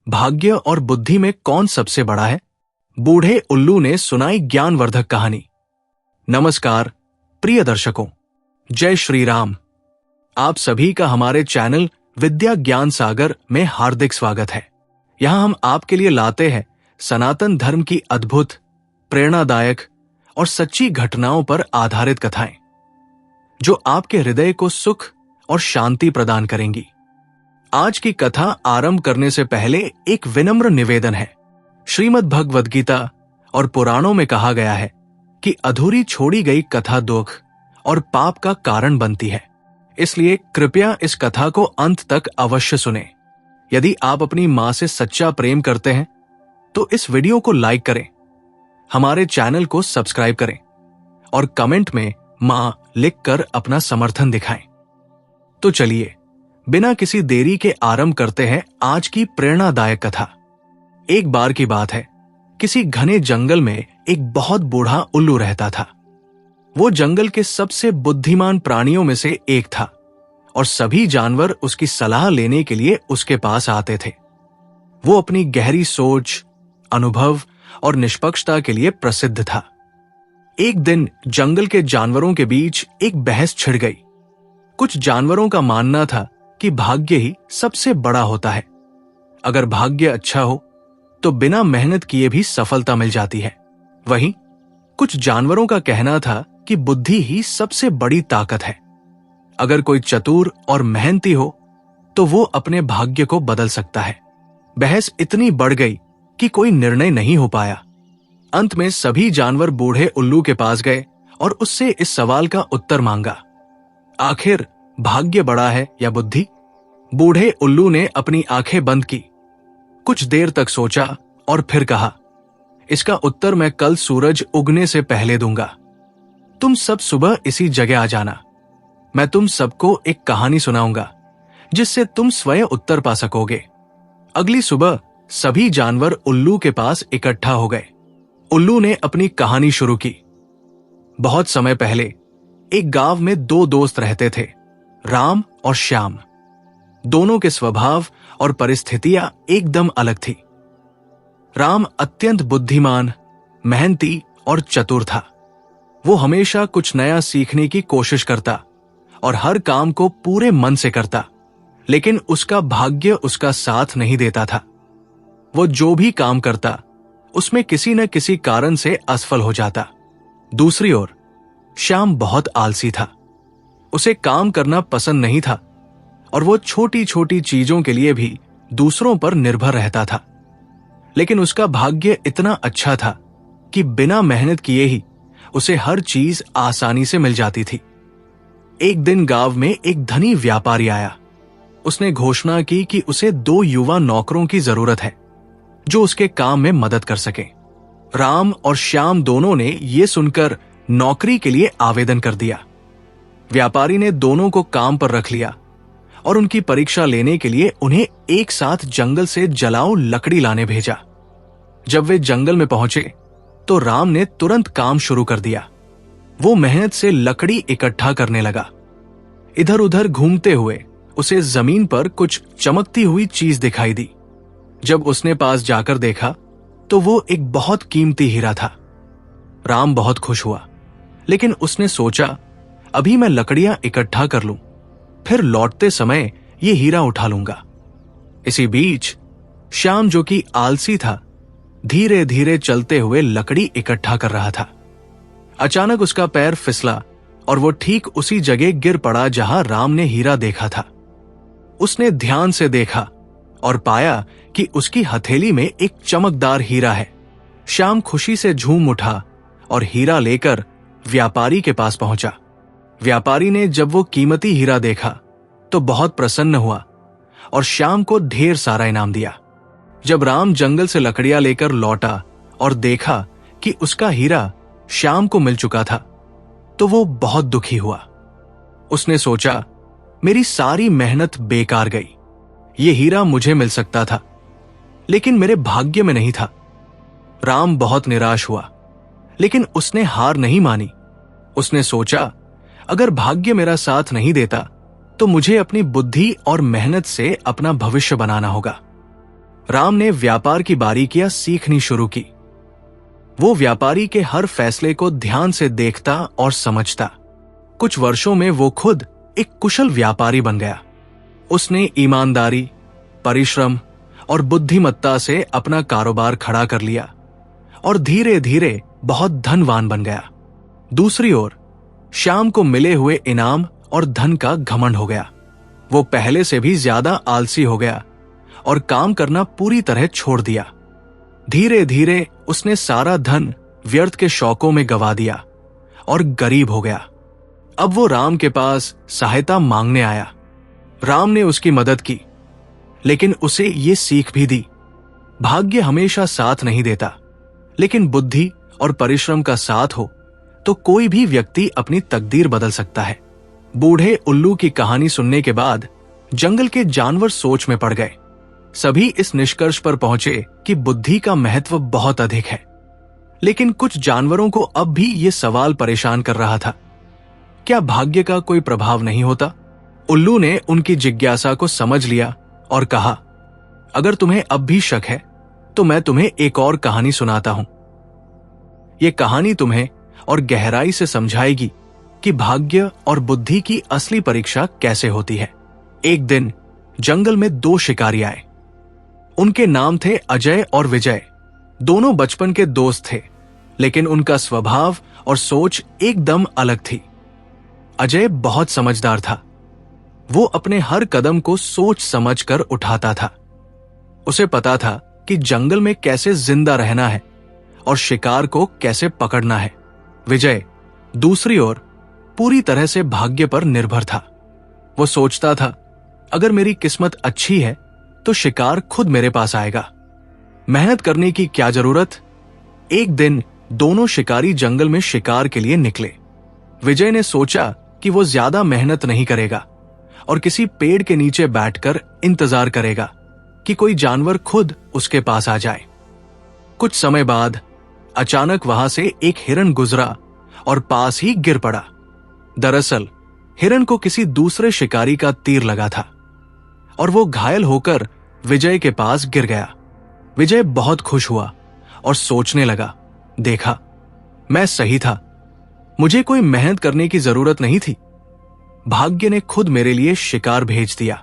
भाग्य और बुद्धि में कौन सबसे बड़ा है? बूढ़े उल्लू ने सुनाई ज्ञानवर्धक कहानी। नमस्कार प्रिय दर्शकों, जय श्री राम। आप सभी का हमारे चैनल विद्या ज्ञान सागर में हार्दिक स्वागत है। यहां हम आपके लिए लाते हैं सनातन धर्म की अद्भुत, प्रेरणादायक और सच्ची घटनाओं पर आधारित कथाएं, जो आपके हृदय को सुख और शांति प्रदान करेंगी। आज की कथा आरंभ करने से पहले एक विनम्र निवेदन है। श्रीमद् भगवद गीता और पुराणों में कहा गया है कि अधूरी छोड़ी गई कथा दुख और पाप का कारण बनती है। इसलिए कृपया इस कथा को अंत तक अवश्य सुनें। यदि आप अपनी मां से सच्चा प्रेम करते हैं तो इस वीडियो को लाइक करें, हमारे चैनल को सब्सक्राइब करें और कमेंट में मां लिखकर अपना समर्थन दिखाएं। तो चलिए बिना किसी देरी के आरंभ करते हैं आज की प्रेरणादायक कथा। एक बार की बात है, किसी घने जंगल में एक बहुत बूढ़ा उल्लू रहता था। वो जंगल के सबसे बुद्धिमान प्राणियों में से एक था और सभी जानवर उसकी सलाह लेने के लिए उसके पास आते थे। वो अपनी गहरी सोच, अनुभव और निष्पक्षता के लिए प्रसिद्ध था। एक दिन जंगल के जानवरों के बीच एक बहस छिड़ गई। कुछ जानवरों का मानना था कि भाग्य ही सबसे बड़ा होता है। अगर भाग्य अच्छा हो तो बिना मेहनत किए भी सफलता मिल जाती है। वहीं कुछ जानवरों का कहना था कि बुद्धि ही सबसे बड़ी ताकत है। अगर कोई चतुर और मेहनती हो तो वो अपने भाग्य को बदल सकता है। बहस इतनी बढ़ गई कि कोई निर्णय नहीं हो पाया। अंत में सभी जानवर बूढ़े उल्लू के पास गए और उससे इस सवाल का उत्तर मांगा, आखिर भाग्य बड़ा है या बुद्धि? बूढ़े उल्लू ने अपनी आंखें बंद की, कुछ देर तक सोचा और फिर कहा, इसका उत्तर मैं कल सूरज उगने से पहले दूंगा। तुम सब सुबह इसी जगह आ जाना। मैं तुम सबको एक कहानी सुनाऊंगा जिससे तुम स्वयं उत्तर पा सकोगे। अगली सुबह सभी जानवर उल्लू के पास इकट्ठा हो गए। उल्लू ने अपनी कहानी शुरू की। बहुत समय पहले एक गांव में दो दोस्त रहते थे, राम और श्याम। दोनों के स्वभाव और परिस्थितियां एकदम अलग थी। राम अत्यंत बुद्धिमान, मेहनती और चतुर था। वो हमेशा कुछ नया सीखने की कोशिश करता और हर काम को पूरे मन से करता, लेकिन उसका भाग्य उसका साथ नहीं देता था। वो जो भी काम करता उसमें किसी न किसी कारण से असफल हो जाता। दूसरी ओर श्याम बहुत आलसी था। उसे काम करना पसंद नहीं था और वो छोटी छोटी चीजों के लिए भी दूसरों पर निर्भर रहता था। लेकिन उसका भाग्य इतना अच्छा था कि बिना मेहनत किए ही उसे हर चीज आसानी से मिल जाती थी। एक दिन गांव में एक धनी व्यापारी आया। उसने घोषणा की कि उसे 2 युवा नौकरों की जरूरत है जो उसके काम में मदद कर सके। राम और श्याम दोनों ने यह सुनकर नौकरी के लिए आवेदन कर दिया। व्यापारी ने दोनों को काम पर रख लिया और उनकी परीक्षा लेने के लिए उन्हें एक साथ जंगल से जलाऊ लकड़ी लाने भेजा। जब वे जंगल में पहुंचे तो राम ने तुरंत काम शुरू कर दिया। वो मेहनत से लकड़ी इकट्ठा करने लगा। इधर उधर घूमते हुए उसे जमीन पर कुछ चमकती हुई चीज दिखाई दी। जब उसने पास जाकर देखा तो वो एक बहुत कीमती हीरा था। राम बहुत खुश हुआ, लेकिन उसने सोचा, अभी मैं लकड़ियां इकट्ठा कर लूं, फिर लौटते समय ये हीरा उठा लूंगा। इसी बीच श्याम, जो कि आलसी था, धीरे धीरे चलते हुए लकड़ी इकट्ठा कर रहा था। अचानक उसका पैर फिसला और वो ठीक उसी जगह गिर पड़ा जहां राम ने हीरा देखा था। उसने ध्यान से देखा और पाया कि उसकी हथेली में एक चमकदार हीरा है। श्याम खुशी से झूम उठा और हीरा लेकर व्यापारी के पास पहुंचा। व्यापारी ने जब वो कीमती हीरा देखा तो बहुत प्रसन्न हुआ और श्याम को ढेर सारा इनाम दिया। जब राम जंगल से लकड़ियां लेकर लौटा और देखा कि उसका हीरा श्याम को मिल चुका था तो वो बहुत दुखी हुआ। उसने सोचा, मेरी सारी मेहनत बेकार गई। ये हीरा मुझे मिल सकता था, लेकिन मेरे भाग्य में नहीं था। राम बहुत निराश हुआ, लेकिन उसने हार नहीं मानी। उसने सोचा, अगर भाग्य मेरा साथ नहीं देता तो मुझे अपनी बुद्धि और मेहनत से अपना भविष्य बनाना होगा। राम ने व्यापार की बारीकियां सीखनी शुरू की। वो व्यापारी के हर फैसले को ध्यान से देखता और समझता। कुछ वर्षों में वो खुद एक कुशल व्यापारी बन गया। उसने ईमानदारी, परिश्रम और बुद्धिमत्ता से अपना कारोबार खड़ा कर लिया और धीरे धीरे बहुत धनवान बन गया। दूसरी ओर श्याम को मिले हुए इनाम और धन का घमंड हो गया। वो पहले से भी ज्यादा आलसी हो गया और काम करना पूरी तरह छोड़ दिया। धीरे धीरे उसने सारा धन व्यर्थ के शौकों में गवा दिया और गरीब हो गया। अब वो राम के पास सहायता मांगने आया। राम ने उसकी मदद की, लेकिन उसे ये सीख भी दी, भाग्य हमेशा साथ नहीं देता, लेकिन बुद्धि और परिश्रम का साथ हो तो कोई भी व्यक्ति अपनी तकदीर बदल सकता है। बूढ़े उल्लू की कहानी सुनने के बाद जंगल के जानवर सोच में पड़ गए। सभी इस निष्कर्ष पर पहुंचे कि बुद्धि का महत्व बहुत अधिक है, लेकिन कुछ जानवरों को अब भी ये सवाल परेशान कर रहा था, क्या भाग्य का कोई प्रभाव नहीं होता? उल्लू ने उनकी जिज्ञासा को समझ लिया और कहा, अगर तुम्हें अब भी शक है तो मैं तुम्हें एक और कहानी सुनाता हूं। यह कहानी तुम्हें और गहराई से समझाएगी कि भाग्य और बुद्धि की असली परीक्षा कैसे होती है। एक दिन जंगल में दो शिकारी आए। उनके नाम थे अजय और विजय। दोनों बचपन के दोस्त थे, लेकिन उनका स्वभाव और सोच एकदम अलग थी। अजय बहुत समझदार था। वो अपने हर कदम को सोच समझ कर उठाता था। उसे पता था कि जंगल में कैसे जिंदा रहना है और शिकार को कैसे पकड़ना है। विजय दूसरी ओर पूरी तरह से भाग्य पर निर्भर था। वो सोचता था, अगर मेरी किस्मत अच्छी है तो शिकार खुद मेरे पास आएगा, मेहनत करने की क्या जरूरत। एक दिन दोनों शिकारी जंगल में शिकार के लिए निकले। विजय ने सोचा कि वो ज्यादा मेहनत नहीं करेगा और किसी पेड़ के नीचे बैठकर इंतजार करेगा कि कोई जानवर खुद उसके पास आ जाए। कुछ समय बाद अचानक वहां से एक हिरन गुजरा और पास ही गिर पड़ा। दरअसल हिरन को किसी दूसरे शिकारी का तीर लगा था और वो घायल होकर विजय के पास गिर गया। विजय बहुत खुश हुआ और सोचने लगा, देखा, मैं सही था, मुझे कोई मेहनत करने की जरूरत नहीं थी। भाग्य ने खुद मेरे लिए शिकार भेज दिया।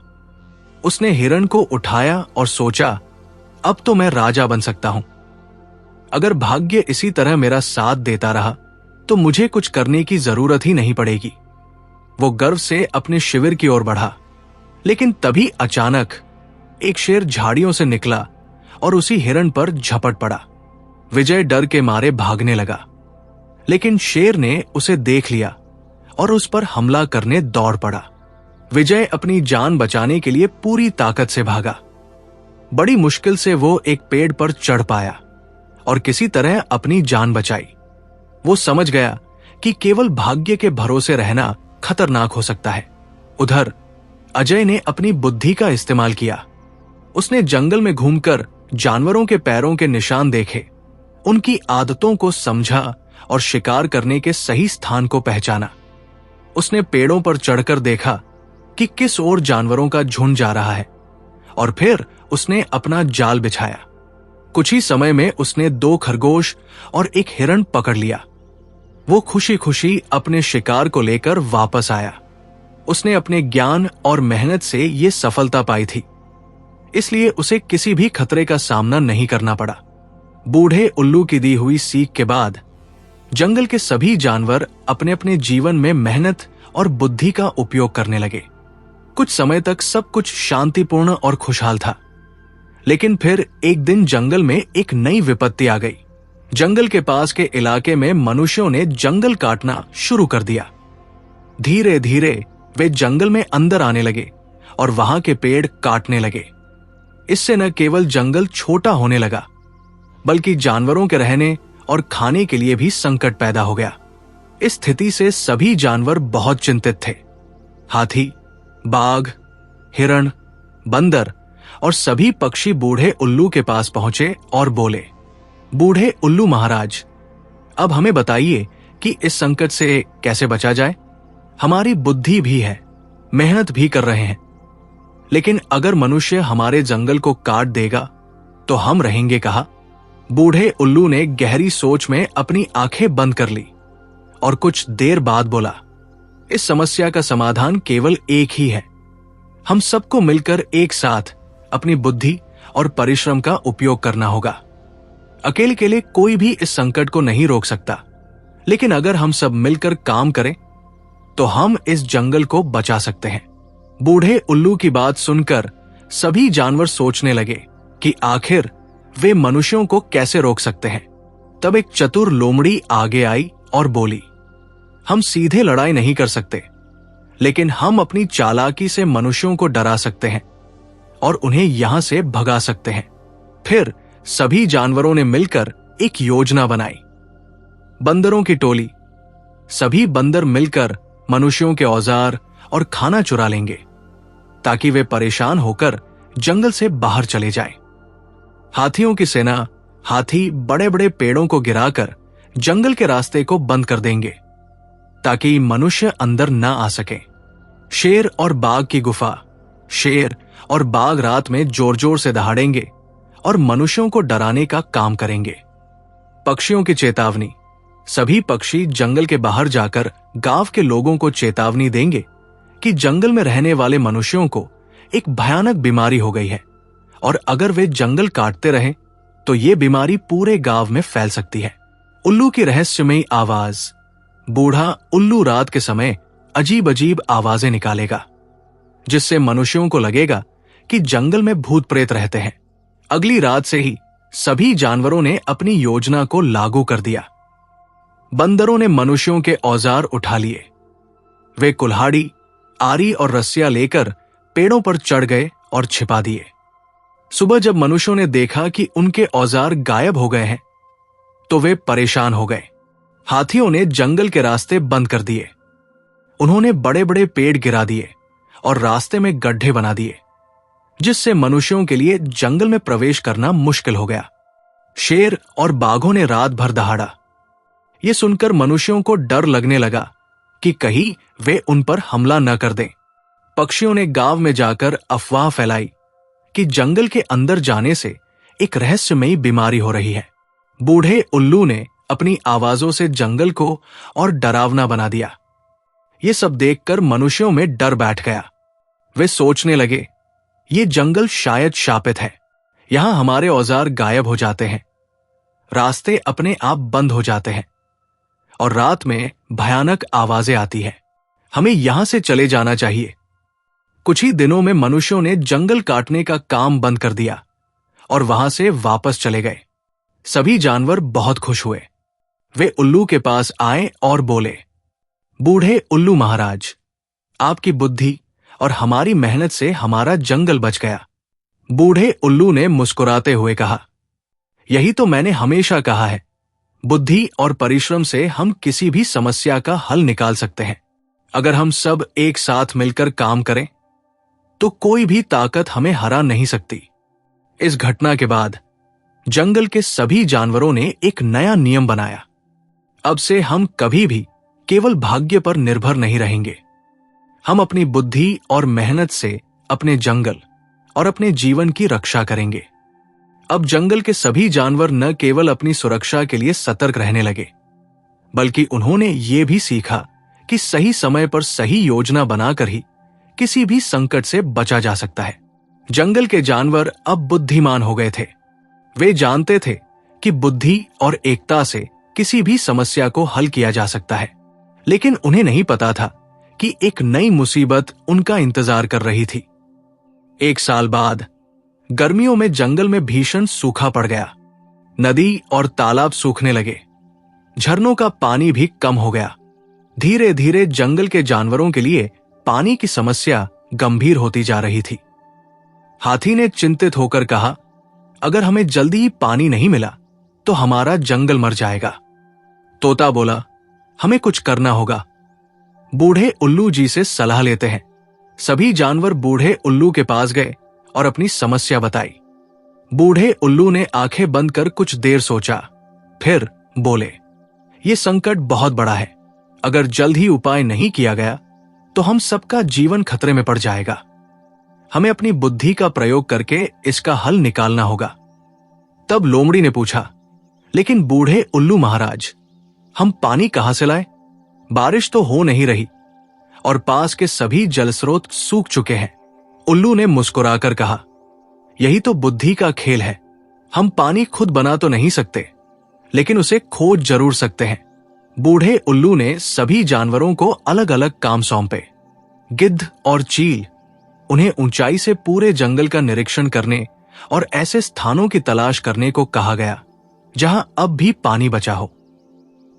उसने हिरन को उठाया और सोचा, अब तो मैं राजा बन सकता हूं। अगर भाग्य इसी तरह मेरा साथ देता रहा तो मुझे कुछ करने की जरूरत ही नहीं पड़ेगी। वो गर्व से अपने शिविर की ओर बढ़ा, लेकिन तभी अचानक एक शेर झाड़ियों से निकला और उसी हिरन पर झपट पड़ा। विजय डर के मारे भागने लगा, लेकिन शेर ने उसे देख लिया और उस पर हमला करने दौड़ पड़ा। विजय अपनी जान बचाने के लिए पूरी ताकत से भागा। बड़ी मुश्किल से वो एक पेड़ पर चढ़ पाया और किसी तरह अपनी जान बचाई। वो समझ गया कि केवल भाग्य के भरोसे रहना खतरनाक हो सकता है। उधर अजय ने अपनी बुद्धि का इस्तेमाल किया। उसने जंगल में घूमकर जानवरों के पैरों के निशान देखे, उनकी आदतों को समझा और शिकार करने के सही स्थान को पहचाना। उसने पेड़ों पर चढ़कर देखा कि किस ओर जानवरों का झुंड जा रहा है और फिर उसने अपना जाल बिछाया। कुछ ही समय में उसने 2 खरगोश और एक हिरण पकड़ लिया। वो खुशी खुशी अपने शिकार को लेकर वापस आया। उसने अपने ज्ञान और मेहनत से ये सफलता पाई थी, इसलिए उसे किसी भी खतरे का सामना नहीं करना पड़ा। बूढ़े उल्लू की दी हुई सीख के बाद जंगल के सभी जानवर अपने अपने जीवन में मेहनत और बुद्धि का उपयोग करने लगे। कुछ समय तक सब कुछ शांतिपूर्ण और खुशहाल था, लेकिन फिर एक दिन जंगल में एक नई विपत्ति आ गई। जंगल के पास के इलाके में मनुष्यों ने जंगल काटना शुरू कर दिया। धीरे धीरे वे जंगल में अंदर आने लगे और वहां के पेड़ काटने लगे। इससे न केवल जंगल छोटा होने लगा, बल्कि जानवरों के रहने और खाने के लिए भी संकट पैदा हो गया। इस स्थिति से सभी जानवर बहुत चिंतित थे। हाथी, बाघ, हिरण, बंदर और सभी पक्षी बूढ़े उल्लू के पास पहुंचे और बोले, बूढ़े उल्लू महाराज, अब हमें बताइए कि इस संकट से कैसे बचा जाए। हमारी बुद्धि भी है, मेहनत भी कर रहे हैं, लेकिन अगर मनुष्य हमारे जंगल को काट देगा तो हम रहेंगे, कहा। बूढ़े उल्लू ने गहरी सोच में अपनी आंखें बंद कर ली और कुछ देर बाद बोला, इस समस्या का समाधान केवल एक ही है। हम सबको मिलकर एक साथ अपनी बुद्धि और परिश्रम का उपयोग करना होगा। अकेले के लिए कोई भी इस संकट को नहीं रोक सकता, लेकिन अगर हम सब मिलकर काम करें तो हम इस जंगल को बचा सकते हैं। बूढ़े उल्लू की बात सुनकर सभी जानवर सोचने लगे कि आखिर वे मनुष्यों को कैसे रोक सकते हैं। तब एक चतुर लोमड़ी आगे आई और बोली, हम सीधे लड़ाई नहीं कर सकते, लेकिन हम अपनी चालाकी से मनुष्यों को डरा सकते हैं और उन्हें यहां से भगा सकते हैं। फिर सभी जानवरों ने मिलकर एक योजना बनाई। बंदरों की टोली, सभी बंदर मिलकर मनुष्यों के औजार और खाना चुरा लेंगे ताकि वे परेशान होकर जंगल से बाहर चले जाएं। हाथियों की सेना, हाथी बड़े बड़े पेड़ों को गिराकर जंगल के रास्ते को बंद कर देंगे ताकि मनुष्य अंदर न आ सके। शेर और बाघ की गुफा, शेर और बाघ रात में जोर जोर से दहाड़ेंगे और मनुष्यों को डराने का काम करेंगे। पक्षियों की चेतावनी, सभी पक्षी जंगल के बाहर जाकर गांव के लोगों को चेतावनी देंगे कि जंगल में रहने वाले मनुष्यों को एक भयानक बीमारी हो गई है और अगर वे जंगल काटते रहें तो ये बीमारी पूरे गांव में फैल सकती है। उल्लू की रहस्यमयी आवाज, बूढ़ा उल्लू रात के समय अजीब अजीब आवाजें निकालेगा जिससे मनुष्यों को लगेगा कि जंगल में भूत प्रेत रहते हैं। अगली रात से ही सभी जानवरों ने अपनी योजना को लागू कर दिया। बंदरों ने मनुष्यों के औजार उठा लिए। वे कुल्हाड़ी, आरी और रस्सियां लेकर पेड़ों पर चढ़ गए और छिपा दिए। सुबह जब मनुष्यों ने देखा कि उनके औजार गायब हो गए हैं तो वे परेशान हो गए। हाथियों ने जंगल के रास्ते बंद कर दिए। उन्होंने बड़े बड़े पेड़ गिरा दिए और रास्ते में गड्ढे बना दिए जिससे मनुष्यों के लिए जंगल में प्रवेश करना मुश्किल हो गया। शेर और बाघों ने रात भर दहाड़ा। यह सुनकर मनुष्यों को डर लगने लगा कि कहीं वे उन पर हमला न कर दें। पक्षियों ने गांव में जाकर अफवाह फैलाई कि जंगल के अंदर जाने से एक रहस्यमयी बीमारी हो रही है। बूढ़े उल्लू ने अपनी आवाजों से जंगल को और डरावना बना दिया। ये सब देखकर मनुष्यों में डर बैठ गया। वे सोचने लगे, ये जंगल शायद शापित है। यहां हमारे औजार गायब हो जाते हैं, रास्ते अपने आप बंद हो जाते हैं और रात में भयानक आवाजें आती हैं। हमें यहां से चले जाना चाहिए। कुछ ही दिनों में मनुष्यों ने जंगल काटने का काम बंद कर दिया और वहां से वापस चले गए। सभी जानवर बहुत खुश हुए। वे उल्लू के पास आए और बोले, बूढ़े उल्लू महाराज, आपकी बुद्धि और हमारी मेहनत से हमारा जंगल बच गया। बूढ़े उल्लू ने मुस्कुराते हुए कहा, यही तो मैंने हमेशा कहा है, बुद्धि और परिश्रम से हम किसी भी समस्या का हल निकाल सकते हैं। अगर हम सब एक साथ मिलकर काम करें तो कोई भी ताकत हमें हरा नहीं सकती। इस घटना के बाद जंगल के सभी जानवरों ने एक नया नियम बनाया। अब से हम कभी भी केवल भाग्य पर निर्भर नहीं रहेंगे। हम अपनी बुद्धि और मेहनत से अपने जंगल और अपने जीवन की रक्षा करेंगे। अब जंगल के सभी जानवर न केवल अपनी सुरक्षा के लिए सतर्क रहने लगे, बल्कि उन्होंने ये भी सीखा कि सही समय पर सही योजना बनाकर ही किसी भी संकट से बचा जा सकता है। जंगल के जानवर अब बुद्धिमान हो गए थे। वे जानते थे कि बुद्धि और एकता से किसी भी समस्या को हल किया जा सकता है, लेकिन उन्हें नहीं पता था कि एक नई मुसीबत उनका इंतजार कर रही थी। एक साल बाद गर्मियों में जंगल में भीषण सूखा पड़ गया। नदी और तालाब सूखने लगे। झरनों का पानी भी कम हो गया। धीरे धीरे जंगल के जानवरों के लिए पानी की समस्या गंभीर होती जा रही थी। हाथी ने चिंतित होकर कहा, अगर हमें जल्दी ही पानी नहीं मिला तो हमारा जंगल मर जाएगा। तोता बोला, हमें कुछ करना होगा। बूढ़े उल्लू जी से सलाह लेते हैं। सभी जानवर बूढ़े उल्लू के पास गए और अपनी समस्या बताई। बूढ़े उल्लू ने आंखें बंद कर कुछ देर सोचा, फिर बोले, यह संकट बहुत बड़ा है। अगर जल्द ही उपाय नहीं किया गया तो हम सबका जीवन खतरे में पड़ जाएगा। हमें अपनी बुद्धि का प्रयोग करके इसका हल निकालना होगा। तब लोमड़ी ने पूछा, लेकिन बूढ़े उल्लू महाराज, हम पानी कहां से लाएं? बारिश तो हो नहीं रही और पास के सभी जल स्रोत सूख चुके हैं। उल्लू ने मुस्कुराकर कहा, यही तो बुद्धि का खेल है। हम पानी खुद बना तो नहीं सकते, लेकिन उसे खोज जरूर सकते हैं। बूढ़े उल्लू ने सभी जानवरों को अलग अलग काम सौंपे। गिद्ध और चील, उन्हें ऊंचाई से पूरे जंगल का निरीक्षण करने और ऐसे स्थानों की तलाश करने को कहा गया जहां अब भी पानी बचा हो।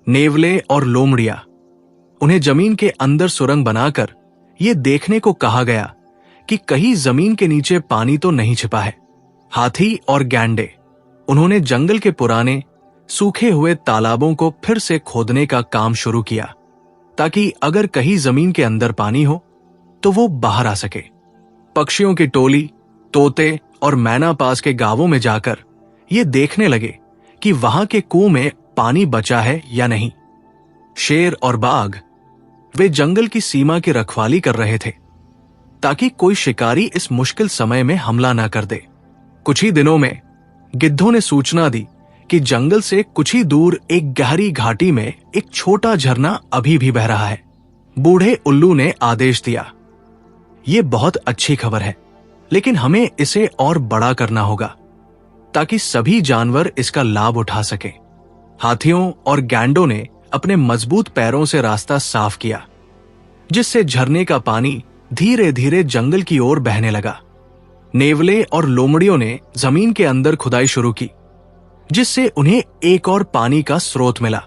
नेवले और लोमड़िया, उन्हें जमीन के अंदर सुरंग बनाकर यह देखने को कहा गया कि कहीं जमीन के नीचे पानी तो नहीं छिपा है। हाथी और गैंडे, उन्होंने जंगल के पुराने सूखे हुए तालाबों को फिर से खोदने का काम शुरू किया ताकि अगर कहीं जमीन के अंदर पानी हो तो वो बाहर आ सके। पक्षियों की टोली, तोते और मैना पास के गांवों में जाकर ये देखने लगे कि वहां के कुएं में पानी बचा है या नहीं। शेर और बाघ, वे जंगल की सीमा की रखवाली कर रहे थे ताकि कोई शिकारी इस मुश्किल समय में हमला न कर दे। कुछ ही दिनों में गिद्धों ने सूचना दी कि जंगल से कुछ ही दूर एक गहरी घाटी में एक छोटा झरना अभी भी बह रहा है। बूढ़े उल्लू ने आदेश दिया, यह बहुत अच्छी खबर है, लेकिन हमें इसे और बड़ा करना होगा ताकि सभी जानवर इसका लाभ उठा सकें। हाथियों और गैंडों ने अपने मजबूत पैरों से रास्ता साफ किया, जिससे झरने का पानी धीरे धीरे जंगल की ओर बहने लगा। नेवले और लोमड़ियों ने जमीन के अंदर खुदाई शुरू की, जिससे उन्हें एक और पानी का स्रोत मिला।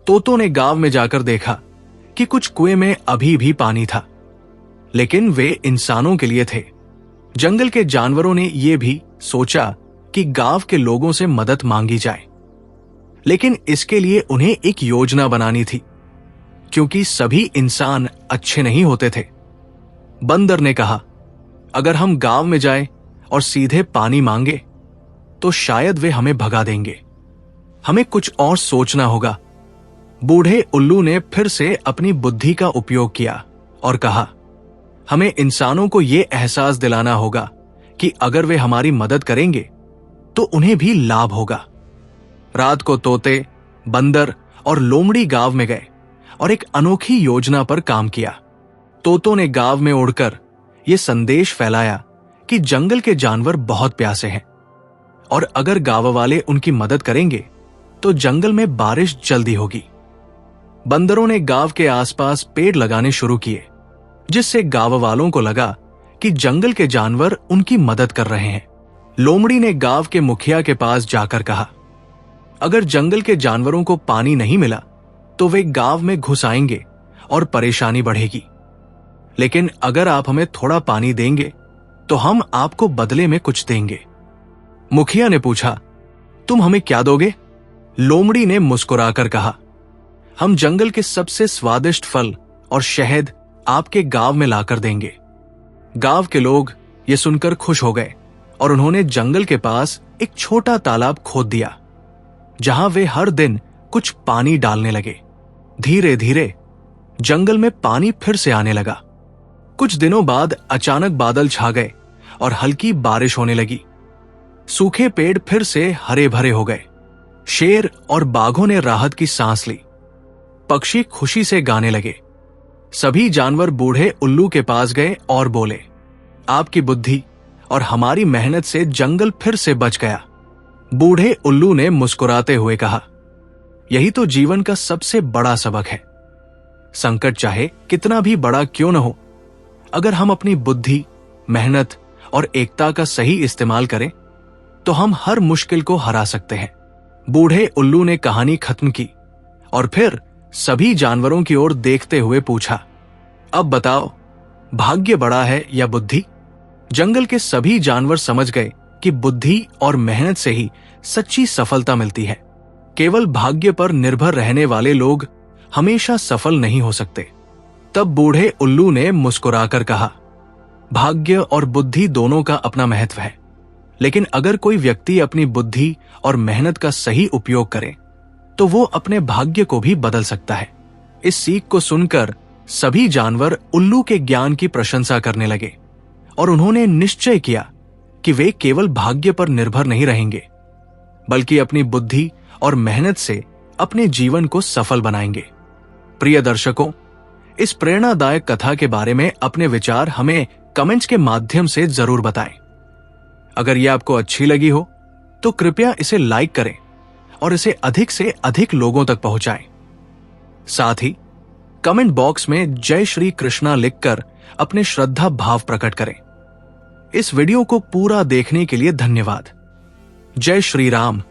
तोतों ने गांव में जाकर देखा कि कुछ कुएं में अभी भी पानी था, लेकिन वे इंसानों के लिए थे। जंगल के जानवरों ने यह भी सोचा कि गांव के लोगों से मदद मांगी जाए, लेकिन इसके लिए उन्हें एक योजना बनानी थी, क्योंकि सभी इंसान अच्छे नहीं होते थे। बंदर ने कहा, अगर हम गांव में जाएं और सीधे पानी मांगे तो शायद वे हमें भगा देंगे। हमें कुछ और सोचना होगा। बूढ़े उल्लू ने फिर से अपनी बुद्धि का उपयोग किया और कहा, हमें इंसानों को यह एहसास दिलाना होगा कि अगर वे हमारी मदद करेंगे तो उन्हें भी लाभ होगा। रात को तोते, बंदर और लोमड़ी गांव में गए और एक अनोखी योजना पर काम किया। तोतों ने गांव में उड़कर यह संदेश फैलाया कि जंगल के जानवर बहुत प्यासे हैं और अगर गांव वाले उनकी मदद करेंगे तो जंगल में बारिश जल्दी होगी। बंदरों ने गांव के आसपास पेड़ लगाने शुरू किए, जिससे गांव वालों को लगा कि जंगल के जानवर उनकी मदद कर रहे हैं। लोमड़ी ने गांव के मुखिया के पास जाकर कहा, अगर जंगल के जानवरों को पानी नहीं मिला तो वे गांव में घुस आएंगे और परेशानी बढ़ेगी, लेकिन अगर आप हमें थोड़ा पानी देंगे तो हम आपको बदले में कुछ देंगे। मुखिया ने पूछा, तुम हमें क्या दोगे? लोमड़ी ने मुस्कुराकर कहा, हम जंगल के सबसे स्वादिष्ट फल और शहद आपके गांव में लाकर देंगे। गांव के लोग ये सुनकर खुश हो गए और उन्होंने जंगल के पास एक छोटा तालाब खोद दिया, जहां वे हर दिन कुछ पानी डालने लगे। धीरे धीरे जंगल में पानी फिर से आने लगा। कुछ दिनों बाद अचानक बादल छा गए और हल्की बारिश होने लगी। सूखे पेड़ फिर से हरे भरे हो गए। शेर और बाघों ने राहत की सांस ली। पक्षी खुशी से गाने लगे। सभी जानवर बूढ़े उल्लू के पास गए और बोले, आपकी बुद्धि और हमारी मेहनत से जंगल फिर से बच गया। बूढ़े उल्लू ने मुस्कुराते हुए कहा, यही तो जीवन का सबसे बड़ा सबक है। संकट चाहे कितना भी बड़ा क्यों न हो, अगर हम अपनी बुद्धि, मेहनत और एकता का सही इस्तेमाल करें तो हम हर मुश्किल को हरा सकते हैं। बूढ़े उल्लू ने कहानी खत्म की और फिर सभी जानवरों की ओर देखते हुए पूछा, अब बताओ, भाग्य बड़ा है या बुद्धि? जंगल के सभी जानवर समझ गए कि बुद्धि और मेहनत से ही सच्ची सफलता मिलती है। केवल भाग्य पर निर्भर रहने वाले लोग हमेशा सफल नहीं हो सकते। तब बूढ़े उल्लू ने मुस्कुराकर कहा, भाग्य और बुद्धि दोनों का अपना महत्व है, लेकिन अगर कोई व्यक्ति अपनी बुद्धि और मेहनत का सही उपयोग करे तो वो अपने भाग्य को भी बदल सकता है। इस सीख को सुनकर सभी जानवर उल्लू के ज्ञान की प्रशंसा करने लगे और उन्होंने निश्चय किया कि वे केवल भाग्य पर निर्भर नहीं रहेंगे, बल्कि अपनी बुद्धि और मेहनत से अपने जीवन को सफल बनाएंगे। प्रिय दर्शकों, इस प्रेरणादायक कथा के बारे में अपने विचार हमें कमेंट्स के माध्यम से जरूर बताएं। अगर यह आपको अच्छी लगी हो तो कृपया इसे लाइक करें और इसे अधिक से अधिक लोगों तक पहुंचाएं। साथ ही कमेंट बॉक्स में जय श्री कृष्णा लिखकर अपने श्रद्धा भाव प्रकट करें। इस वीडियो को पूरा देखने के लिए धन्यवाद। जय श्री राम।